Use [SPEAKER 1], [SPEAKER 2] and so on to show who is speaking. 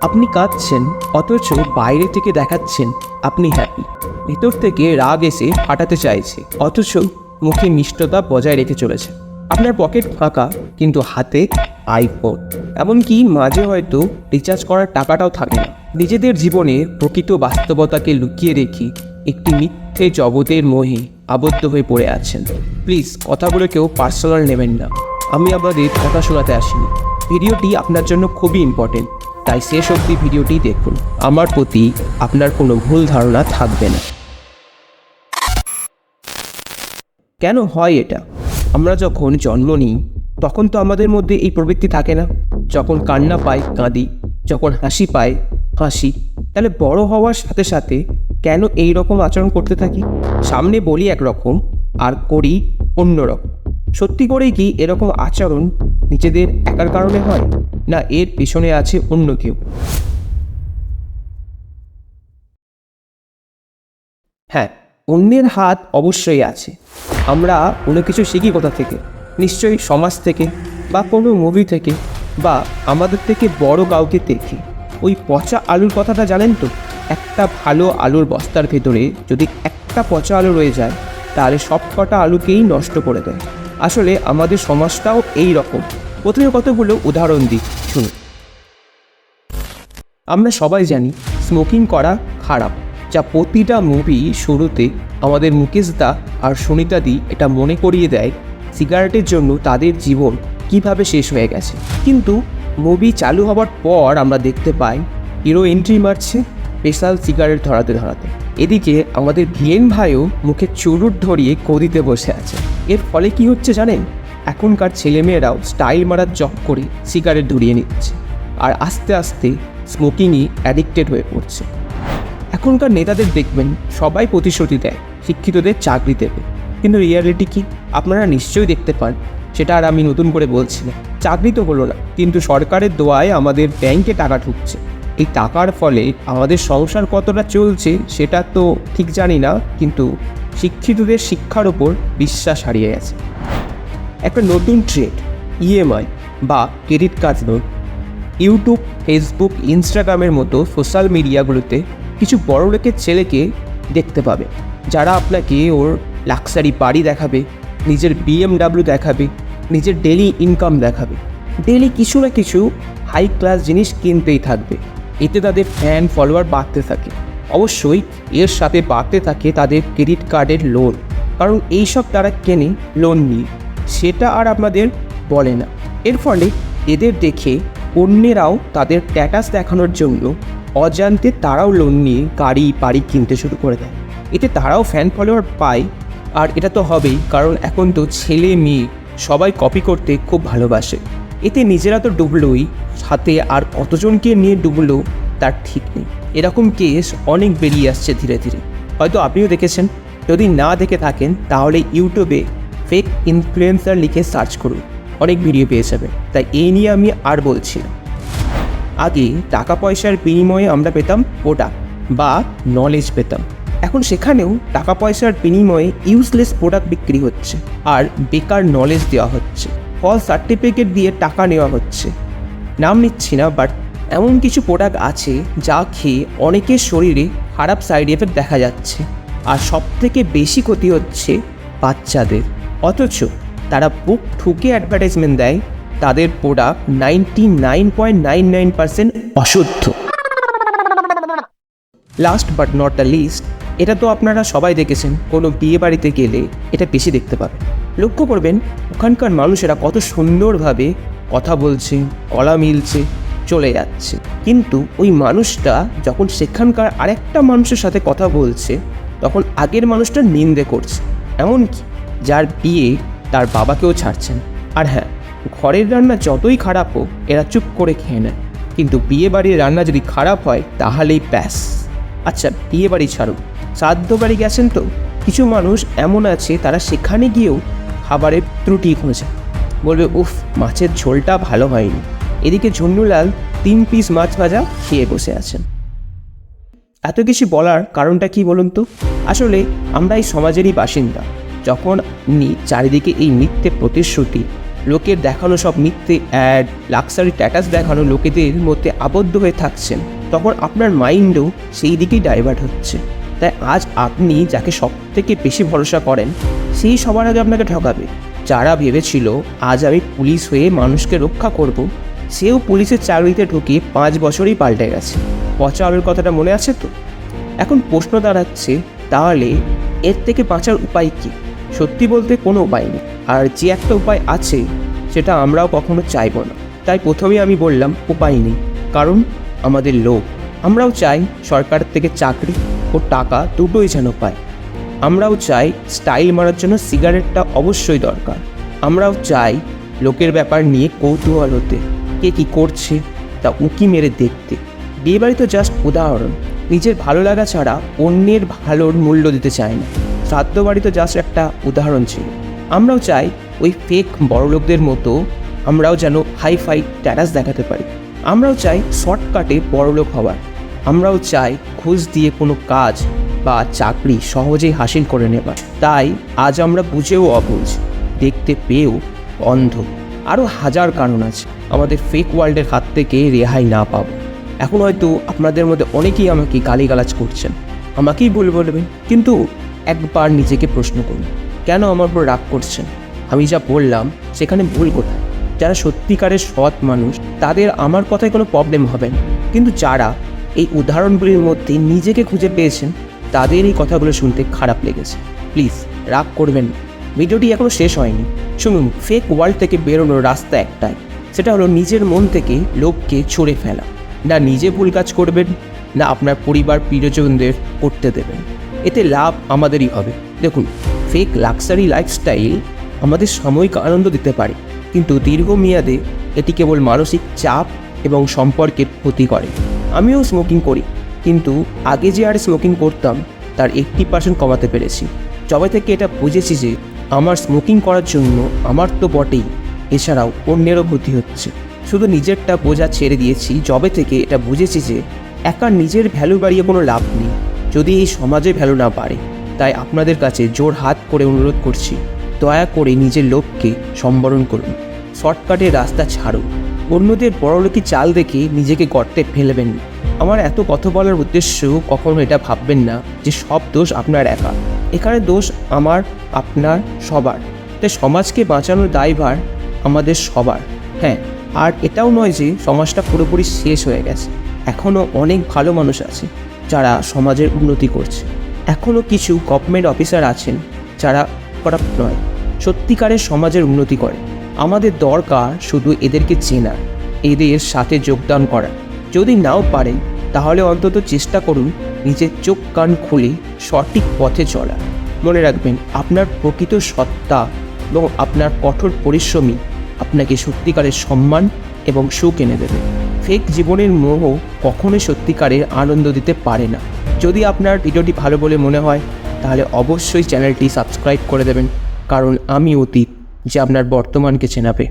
[SPEAKER 1] আপনি কাঁদছেন অথচ বাইরে থেকে দেখাচ্ছেন আপনি হ্যাপি। ভেতর থেকে রাগ এসে ফাটাতে চাইছে অথচ মুখে মিষ্টতা বজায় রেখে চলেছে। আপনার পকেট ফাঁকা কিন্তু হাতে আইফোন। এমনকি মাঝে হয়তো রিচার্জ করার টাকাটাও থাকে না। নিজেদের জীবনে প্রকৃত বাস্তবতাকে লুকিয়ে রেখে একটি মিথ্যে জগতের মোহে আবদ্ধ হয়ে পড়ে আছেন। প্লিজ কথাগুলো কেউ পার্সোনাল নেবেন না। আমি আপনাদের কথা শোনাতে আসিনি। ভিডিওটি আপনার জন্য খুবই ইম্পর্টেন্ট, তাই শেষ অবধি ভিডিওটি দেখুন। আমার প্রতি আপনার কোনো ভুল ধারণা থাকবে না। কেন হয় এটা? আমরা যখন জন্ম নিই তখন তো আমাদের মধ্যে এই প্রবৃত্তি থাকে না। যখন কান্না পাই কাঁদি, যখন হাসি পাই হাসি। তাহলে বড় হওয়ার সাথে সাথে কেন এই রকম আচরণ করতে থাকি? সামনে বলি একরকম আর করি অন্যরকম। সত্যি করেই কি এরকম আচরণ নিজেদের একার কারণে হয়, না এর পিছনে আছে অন্য কেউ? হ্যাঁ, অন্যের হাত অবশ্যই আছে। আমরা কোনো কিছু শিখি কোথা থেকে? নিশ্চয়ই সমাজ থেকে, বা কোনো মুভি থেকে, বা আমাদের থেকে বড় কাউকে দেখি। ওই পচা আলুর কথাটা জানেন তো? একটা ভালো আলুর বস্তার ভেতরে যদি একটা পচা আলু রয়ে যায় তাহলে সব কটা আলুকেই নষ্ট করে দেয়। আসলে আমাদের সমাজটাও এই রকম। প্রথমে কতগুলো উদাহরণ দিই, শুনুন। আমরা সবাই জানি স্মোকিং করা খারাপ, যা প্রতিটা মুভি শুরুতে আমাদের মুকেশ দা আর সুনিতা দি এটা মনে করিয়ে দেয় সিগারেটের জন্য তাদের জীবন কিভাবে শেষ হয়ে গেছে। কিন্তু মুভি চালু হওয়ার পর আমরা দেখতে পাই হিরো এন্ট্রি মারছে স্পেশাল সিগারেট ধরাতে ধরাতে। এদিকে আমাদের ভিলেন ভাইও মুখে চুরুট ধরিয়ে কদিতে বসে আছে। এর ফলে কি হচ্ছে জানেন? এখনকার ছেলেমেয়েরাও স্টাইল মারার জব করে সিগারেট ধরিয়ে নিচ্ছে আর আস্তে আস্তে স্মোকিংই অ্যাডিক্টেড হয়ে পড়ছে। এখনকার নেতাদের দেখবেন সবাই প্রতিশ্রুতি দেয় শিক্ষিতদের চাকরি দেবে, কিন্তু রিয়ালিটি কি আপনারা নিশ্চয়ই দেখতে পান। সেটা আর আমি নতুন করে বলছি না। চাকরি তো হলো না, কিন্তু সরকারের দোয়ায় আমাদের ব্যাংকে টাকা ঢুকছে। এই টাকার ফলে আমাদের সংসার কতটা চলছে সেটা তো ঠিক জানি না, কিন্তু শিক্ষিতদের শিক্ষার ওপর বিশ্বাস হারিয়ে গেছে। একটা নতুন ট্রেন্ড ইএমআই বা credit card loan. YouTube, Facebook, ইনস্টাগ্রামের মতো সোশ্যাল মিডিয়াগুলোতে কিছু বড় লোকের ছেলেকে দেখতে পাবে যারা আপনাকে ওর লাক্সারি বাড়ি দেখাবে, নিজের BMW দেখাবে, নিজের ডেলি ইনকাম দেখাবে। ডেলি কিছু না কিছু হাই ক্লাস জিনিস কিনতেই থাকবে। এতে তাদের ফ্যান ফলোয়ার বাড়তে থাকে। অবশ্যই এর সাথে বাড়তে থাকে তাদের ক্রেডিট কার্ডের লোন, কারণ এইসব তারা কেনে লোন নিয়ে, সেটা আর আপনাদের বলে না। এর ফলে এদের দেখে অন্যেরাও তাদের স্ট্যাটাস দেখানোর জন্য অজান্তে তারাও লোন নিয়ে গাড়ি বাড়ি কিনতে শুরু করে দেয়। এতে তারাও ফ্যান ফলোয়ার পায়, আর এটা তো হবেই, কারণ এখন তো ছেলে মেয়ে সবাই কপি করতে খুব ভালোবাসে। এতে নিজেরা তো ডুবলোই, সাথে আর কতজনকে নিয়ে ডুবলো তার ঠিক নেই। এরকম কেস অনেক বেরিয়ে আসছে ধীরে ধীরে, হয়তো আপনিও দেখেছেন। যদি না দেখে থাকেন তাহলে ইউটিউবে ফেক ইনফ্লুয়েন্সার লিখে সার্চ করুন, অনেক ভিডিও পেয়ে যাবেন। তাই এই নিয়ে আমি আর বলছি না। আগে টাকা পয়সার বিনিময়ে আমরা পেতাম প্রোডাক্ট বা নলেজ পেতাম, এখন সেখানেও টাকা পয়সার বিনিময়ে ইউজলেস প্রোডাক্ট বিক্রি হচ্ছে আর বেকার নলেজ দেওয়া হচ্ছে। ফলস সার্টিফিকেট দিয়ে টাকা নেওয়া হচ্ছে। নাম নিচ্ছি না, বাট এমন কিছু প্রোডাক্ট আছে যা খেয়ে অনেকের শরীরে খারাপ সাইড এফেক্ট দেখা যাচ্ছে, আর সবথেকে বেশি ক্ষতি হচ্ছে বাচ্চাদের। অথচ তারা বুক ঠুকে অ্যাডভার্টাইজমেন্ট দেয় তাদের প্রোডাক্ট 99.99% অশুদ্ধ। Last but not the least, এটা তো আপনারা সবাই দেখেছেন, কোনো বিয়ে বাড়িতে গেলে এটা বেশি দেখতে পাবেন। লক্ষ্য করবেন ওখানকার মানুষেরা কত সুন্দরভাবে কথা বলছে, গলা মিলছে, চলে যাচ্ছে, কিন্তু ওই মানুষটা যখন সেখানকার আরেকটা মানুষের সাথে কথা বলছে তখন আগের মানুষটার নিন্দে করছে। এমনকি যার বিয়ে তার বাবাকেও ছাড়ছেন। আর হ্যাঁ, ঘরের রান্না যতই খারাপ হোক এরা চুপ করে খেয়ে নেয়, কিন্তু বিয়ে বাড়ির রান্না যদি খারাপ হয় তাহলেই ব্যাস। আচ্ছা, বিয়ে বাড়ি ছাড়ুন, শ্রাদ্ধ বাড়ি গেছেন তো? কিছু মানুষ এমন আছে তারা সেখানে গিয়েও খাবারের ত্রুটি খোঁজে, বলবে উফ মাছের ঝোলটা ভালো হয়নি। এদিকে ঝুন্নুলাল 3 পিস মাছ ভাজা খেয়ে বসে আছেন। এত কিছু বলার কারণটা কি বলুন তো? আসলে আমরা এই সমাজেরই বাসিন্দা। যখন চারিদিকে এই মিথ্যে প্রতিশ্রুতি লোকের দেখানো সব মিথ্যে অ্যাড, লাক্সারি স্ট্যাটাস দেখানো লোকেদের মধ্যে আবদ্ধ হয়ে থাকছেন, তখন আপনার মাইন্ডও সেই দিকেই ডাইভার্ট হচ্ছে। তাই আজ আপনি যাকে সব থেকে বেশি ভরসা করেন সেই সবার আগে আপনাকে ঠকাবে। যারা ভেবেছিল আজ আমি পুলিশ হয়ে মানুষকে রক্ষা করব, সেও পুলিশের চাকরিতে ঢুকে 5 বছরই পাল্টে গেছে। পচা আলুর কথাটা মনে আছে তো? এখন প্রশ্ন দাঁড়াচ্ছে, তাহলে এর থেকে বাঁচার উপায় কী? সত্যি বলতে কোনো উপায় নেই, আর যে একটা উপায় আছে সেটা আমরাও কখনো চাইব না। তাই প্রথমেই আমি বললাম উপায় নেই, কারণ আমাদের লোক। আমরাও চাই সরকার থেকে চাকরি ও টাকা দুটোই যেন পায়। আমরাও চাই স্টাইল মারার জন্য সিগারেটটা অবশ্যই দরকার। আমরাও চাই লোকের ব্যাপার নিয়ে কৌতূহল হতে, কে কী করছে তা উঁকি মেরে দেখতে। বিয়েবাড়ি তো জাস্ট উদাহরণ, নিজের ভালো লাগা ছাড়া অন্যের ভালোর মূল্য দিতে চায় না। শ্রাদ্ধ বাড়ি তো জাস্ট একটা উদাহরণ ছিল। আমরাও চাই ওই ফেক বড়লোকদের মতো আমরাও যেন হাইফাই স্ট্যাটাস দেখাতে পারি। আমরাও চাই শর্টকাটে বড়লোক হওয়ার। আমরাও চাই ঘুষ দিয়ে কোনো কাজ বা চাকরি সহজেই হাসিল করে নেবার। তাই আজ আমরা বুঝেও অবুঝ, দেখতে পেয়েও অন্ধ। আরও হাজার কারণ আছে আমাদের ফেক ওয়ার্ল্ডের হাত থেকে রেহাই না পাবো। এখন হয়তো আপনাদের মধ্যে অনেকেই আমাকে গালিগালাজ করছেন, আমাকেই ভুল বলবেন, কিন্তু একবার নিজেকে প্রশ্ন করুন, কেন আমার উপর রাগ করছেন? আমি যা বললাম সেখানে ভুল কোথায়? যারা সত্যিকারের সৎ মানুষ তাদের আমার কথায় কোনো প্রবলেম হবে না, কিন্তু যারা এই উদাহরণগুলির মধ্যে নিজেকে খুঁজে পেয়েছেন তাদের এই কথাগুলো শুনতে খারাপ লেগেছে। প্লিজ রাগ করবেন না, ভিডিওটি এখনও শেষ হয়নি। শুনুন, ফেক ওয়ার্ল্ড থেকে বেরোনোর রাস্তা একটাই, সেটা হলো নিজের মন থেকে লোককে ছুঁড়ে ফেলা। না নিজে ভুল কাজ করবেন, না আপনার পরিবার প্রিয়জনদের করতে দেবেন। এতে লাভ আমাদেরই হবে। দেখুন, ফেক লাক্সারি লাইফস্টাইল আমাদের সাময়িক আনন্দ দিতে পারে, কিন্তু দীর্ঘমেয়াদে এটি কেবল মানসিক চাপ এবং সম্পর্কের ক্ষতি করে। আমিও স্মোকিং করি, কিন্তু আগে যে আর স্মোকিং করতাম তার 80% কমাতে পেরেছি। যবে থেকে এটা বুঝেছি যে আমার স্মোকিং করার জন্য আমার তো বটেই, এছাড়াও অন্যেরও ক্ষতি হচ্ছে। শুধু নিজেরটা বোঝা ছেড়ে দিয়েছি যবে থেকে এটা বুঝেছি যে একা নিজের ভ্যালু বাড়িয়ে কোনো লাভ নেই যদি এই সমাজে ভ্যালু না বাড়ে। তাই আপনাদের কাছে জোর হাত করে অনুরোধ করছি, দয়া করে নিজের লোককে সম্বরণ করুন, শর্টকাটের রাস্তা ছাড়ুন, অন্যদের বড়লোকি চাল দেখে নিজেকে গর্তে ফেলবেন না। আমার এত কথা বলার উদ্দেশ্য কখনো এটা ভাববেন না যে সব দোষ আপনার একা। এখানে দোষ আমার, আপনার, সবার। তাই সমাজকে বাঁচানোর দায়ভার আমাদের সবার। হ্যাঁ, আর এটাও নয় যে সমাজটা পুরোপুরি শেষ হয়ে গেছে। এখনও অনেক ভালো মানুষ আছে যারা সমাজের উন্নতি করছে। এখনও কিছু গভর্নমেন্ট অফিসার আছেন যারা করাপ্ট নয়, সত্যিকারের সমাজের উন্নতি করে। আমাদের দরকার শুধু এদেরকে চেনার, এদের সাথে যোগদান করার। যদি নাও পারেন তাহলে অন্তত চেষ্টা করুন নিজের চোখ কান খুলে সঠিক পথে চলা। মনে রাখবেন, আপনার প্রকৃত সত্তা এবং আপনার কঠোর পরিশ্রমী আপনাকে সত্যিকারের সম্মান এবং সুখ এনে দেবে। ফেক জীবনের মোহ কখনোই সত্যিকারের আনন্দ দিতে পারে না। যদি আপনার ভিডিওটি ভালো বলে মনে হয় তাহলে অবশ্যই চ্যানেলটি সাবস্ক্রাইব করে দেবেন, কারণ আমি অতীত যে আপনার বর্তমানকে চেনাবে।